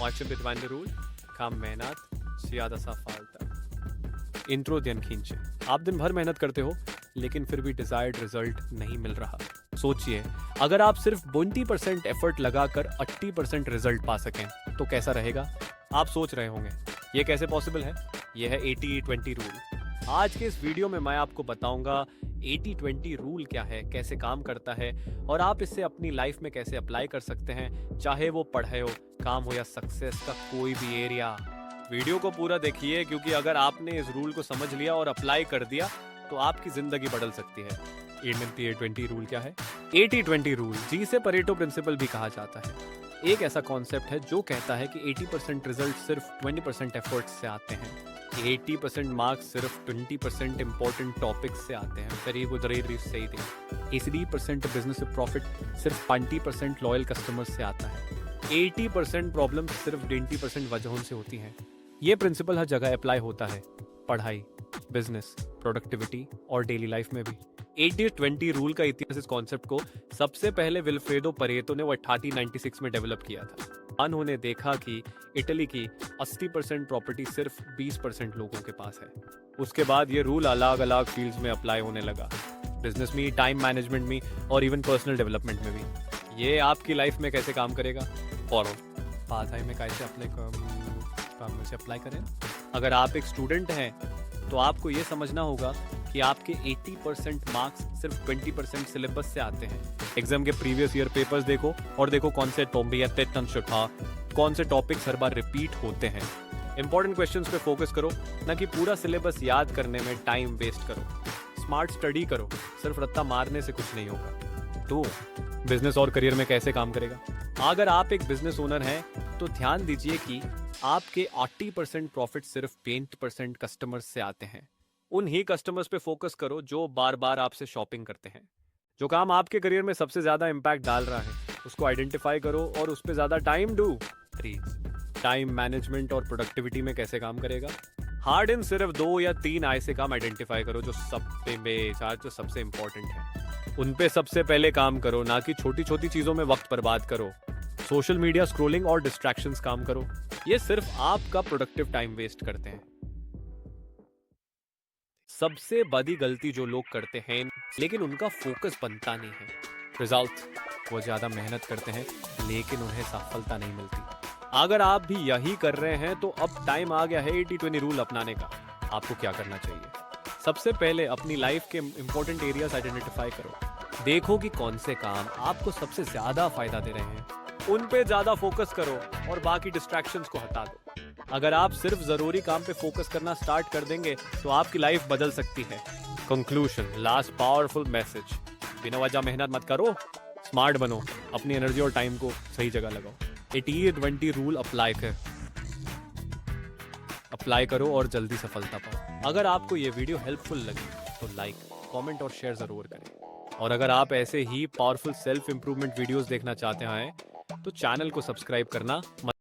और divine the rule, काम मेहनत ज्यादा सफलता। इंट्रो दिन खींचे। आप दिन भर मेहनत करते हो लेकिन फिर भी डिजायर्ड रिजल्ट नहीं मिल रहा। सोचिए, अगर आप सिर्फ 20% एफर्ट लगाकर 80% रिजल्ट पा सकें तो कैसा रहेगा। आप सोच रहे होंगे ये कैसे पॉसिबल है। यह है 80-20 रूल। आज के इस वीडियो में मैं आपको बताऊंगा 80-20 रूल क्या है, कैसे काम करता है और आप इसे अपनी लाइफ में कैसे अप्लाई कर सकते हैं, चाहे वो पढ़ाई हो, काम हो या सक्सेस का कोई भी एरिया। वीडियो को पूरा देखिए क्योंकि अगर आपने इस रूल को समझ लिया और अप्लाई कर दिया तो आपकी जिंदगी बदल सकती है। 80-20 रूल क्या है? 80-20 रूल, जिसे परेटो प्रिंसिपल भी कहा जाता है, एक ऐसा कॉन्सेप्ट है जो कहता है कि 80% रिजल्ट सिर्फ 20% एफर्ट से आते हैं। 80% मार्क्स सिर्फ 20% इंपॉर्टेंट टॉपिक्स से आते हैं। वेरी गुड, वेरी सही थे। 80% बिजनेस प्रॉफिट सिर्फ 20% लॉयल कस्टमर्स से आता है। 80% प्रॉब्लम सिर्फ 20% वजहों से होती हैं। ये प्रिंसिपल हर जगह अप्लाई होता है, पढ़ाई, बिजनेस, प्रोडक्टिविटी और डेली लाइफ में भी। 80-20 रूल का इतिहास इस कॉन्सेप्ट को सबसे पहले विल्फ्रेडो परेटो ने 1896 में डेवलप किया था। उन्होंने देखा कि इटली की 80% प्रॉपर्टी सिर्फ 20% लोगों के पास है। उसके बाद ये रूल अलग अलग फील्ड्स में अप्लाई होने लगा, बिजनेस में, टाइम मैनेजमेंट में और इवन पर्सनल डेवलपमेंट में भी। ये आपकी लाइफ में कैसे काम करेगा और पढ़ाई में कैसे अप्लाई करें। अगर आप एक स्टूडेंट हैं तो आपको ये समझना होगा कि आपके 80% मार्क्स सिर्फ 20% सिलेबस से आते हैं। एग्जाम के प्रीवियस ईयर पेपर्स देखो और देखो कौन से कौन से टॉपिक्स हर बार रिपीट होते हैं। इंपॉर्टेंट क्वेश्चंस पे फोकस करो, ना कि पूरा सिलेबस याद करने में टाइम वेस्ट करो। स्मार्ट स्टडी करो, सिर्फ रट्टा मारने से कुछ नहीं होगा। तो बिजनेस और करियर में कैसे काम करेगा? अगर आप एक बिजनेस ओनर हैं तो ध्यान दीजिए कि आपके 80% प्रॉफिट सिर्फ 20% कस्टमर्स से आते हैं। उन्हीं कस्टमर्स पे फोकस करो जो बार बार आपसे शॉपिंग करते हैं। जो काम आपके करियर में सबसे ज्यादा इंपैक्ट डाल रहा है उसको आइडेंटिफाई करो और उस पर ज्यादा टाइम दो। 3 टाइम मैनेजमेंट और प्रोडक्टिविटी में कैसे काम करेगा? हार्ड इन सिर्फ 2 या 3 ऐसे काम आइडेंटिफाई करो जो सबसे इंपॉर्टेंट है। उन पे सबसे पहले काम करो, ना कि छोटी छोटी चीजों में वक्त बर्बाद करो। सोशल मीडिया स्क्रॉलिंग और डिस्ट्रैक्शंस काम करो, ये सिर्फ आपका प्रोडक्टिव टाइम वेस्ट करते हैं। सबसे बड़ी गलती जो लोग करते हैं लेकिन उनका फोकस बनता नहीं है रिजल्ट। वो ज्यादा मेहनत करते हैं लेकिन उन्हें सफलता नहीं मिलती। अगर आप भी यही कर रहे हैं तो अब टाइम आ गया है 80-20 रूल अपनाने का। आपको क्या करना चाहिए? सबसे पहले अपनी लाइफ के इंपॉर्टेंट एरियाज आइडेंटिफाई करो। देखो कि कौन से काम आपको सबसे ज्यादा फायदा दे रहे हैं, उन पे ज्यादा फोकस करो और बाकी डिस्ट्रैक्शंस को हटा दो। अगर आप सिर्फ जरूरी काम पे फोकस करना स्टार्ट कर देंगे तो आपकी लाइफ बदल सकती है। कंक्लूजन, लास्ट पावरफुल मैसेज, बिना वजह मेहनत मत करो, स्मार्ट बनो, अपनी एनर्जी और टाइम को सही जगह लगाओ। 80-20 रूल अप्लाई करो और जल्दी सफलता पाओ। अगर आपको ये वीडियो हेल्पफुल लगी तो लाइक, कमेंट और शेयर जरूर करें। और अगर आप ऐसे ही पावरफुल सेल्फ इंप्रूवमेंट वीडियोस देखना चाहते हैं तो चैनल को सब्सक्राइब करना मत